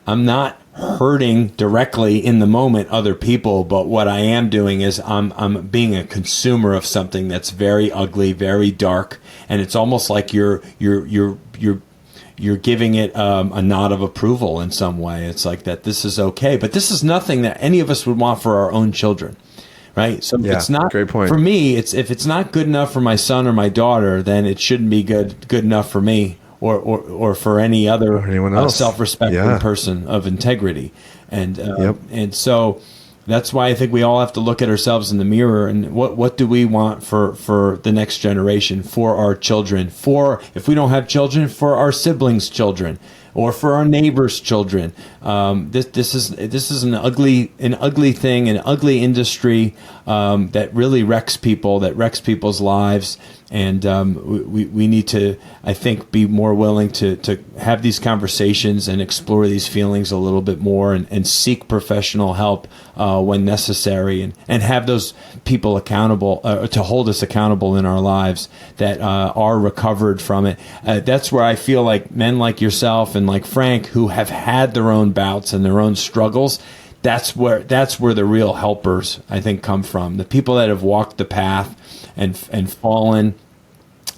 I'm not hurting directly in the moment other people, but what I am doing is I'm being a consumer of something that's very ugly, very dark, and it's almost like you're giving it a nod of approval in some way. It's like that this is okay, but this is nothing that any of us would want for our own children, right? So yeah, it's not great point. For me. If it's not good enough for my son or my daughter, then it shouldn't be good enough for me. Or for any other self-respecting person of integrity, and so that's why I think we all have to look at ourselves in the mirror and what do we want for the next generation, for our children, for if we don't have children, for our siblings' children, or for our neighbors' children. This is an ugly thing, an ugly industry that really wrecks people, that wrecks people's lives. And we need to, I think, be more willing to have these conversations and explore these feelings a little bit more and seek professional help when necessary, and have those people accountable to hold us accountable in our lives that are recovered from it. That's where I feel like men like yourself and like Frank, who have had their own bouts and their own struggles, that's where the real helpers, I think, come from. The people that have walked the path and fallen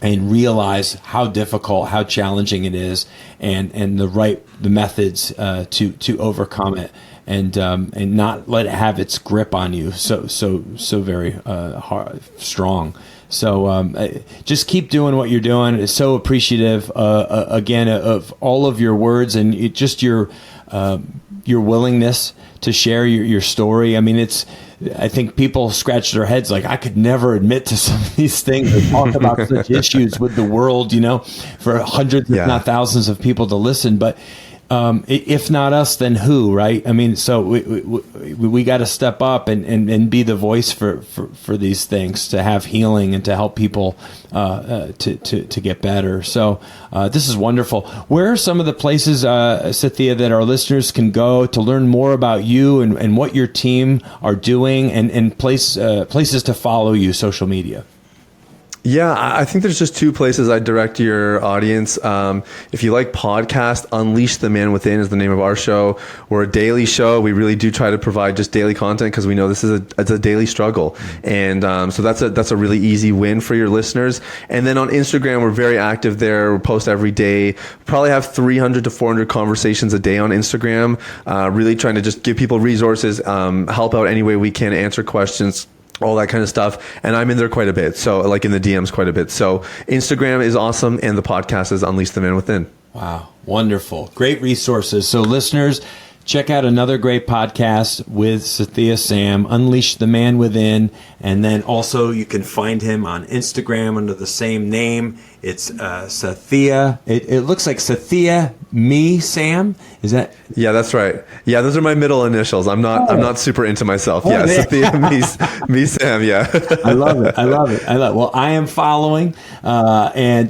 and realize how difficult, how challenging it is, and the methods to overcome it, and not let it have its grip on you so very hard, strong. So just keep doing what you're doing. It's so appreciative again of all of your words and just your willingness to share your story. I mean, I think people scratch their heads like, I could never admit to some of these things or talk about such issues with the world, for hundreds, if not thousands of people to listen. But if not us, then who, right? I mean, so we got to step up and be the voice for these things, to have healing and to help people to get better. So this is wonderful. Where are some of the places, Sathiya, that our listeners can go to learn more about you and what your team are doing, and places to follow you, social media? Yeah, I think there's just two places I'd direct your audience. If you like podcast, Unleash the Man Within is the name of our show. We're a daily show. We really do try to provide just daily content because we know this is it's a daily struggle. And so that's a really easy win for your listeners. And then on Instagram, we're very active there. We post every day. Probably have 300 to 400 conversations a day on Instagram. Really trying to just give people resources, help out any way we can, answer questions, all that kind of stuff. And I'm in there quite a bit. So like in the DMs quite a bit. So Instagram is awesome. And the podcast is Unleash the Man Within. Wow. Wonderful. Great resources. So listeners, check out another great podcast with Sathiya Sam, Unleash the Man Within. And then also you can find him on Instagram under the same name. It's Sathiya. It looks like Sathiya Me Sam. Is that? Yeah, that's right. Yeah, those are my middle initials. I'm not super into myself. Yeah, Sathiya Me Sam. Yeah. I love it. Well, I am following, and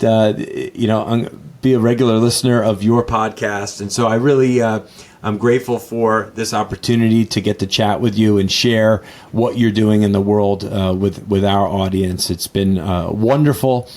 be a regular listener of your podcast, and so I really. I'm grateful for this opportunity to get to chat with you and share what you're doing in the world with our audience. It's been wonderful.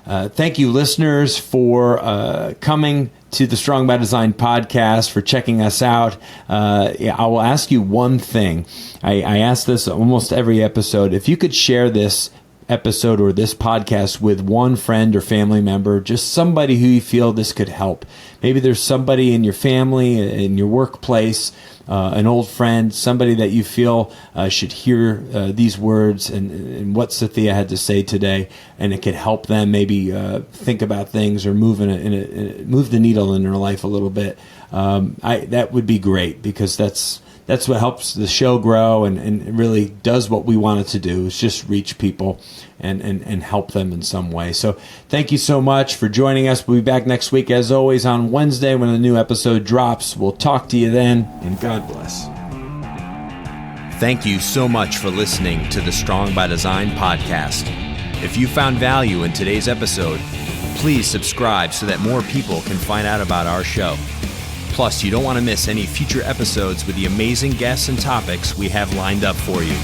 Thank you, listeners, for coming to the Strong by Design podcast, for checking us out. I will ask you one thing. I ask this almost every episode. If you could share this episode or this podcast with one friend or family member, just somebody who you feel this could help. Maybe there's somebody in your family, in your workplace, an old friend, somebody that you feel should hear these words and what Sathiya had to say today, and it could help them maybe think about things or move the needle in their life a little bit. That would be great, because that's what helps the show grow and really does what we want it to do, is just reach people and help them in some way. So thank you so much for joining us. We'll be back next week, as always, on Wednesday when a new episode drops. We'll talk to you then, and God bless. Thank you so much for listening to the Strong by Design podcast. If you found value in today's episode, please subscribe so that more people can find out about our show. Plus, you don't want to miss any future episodes with the amazing guests and topics we have lined up for you.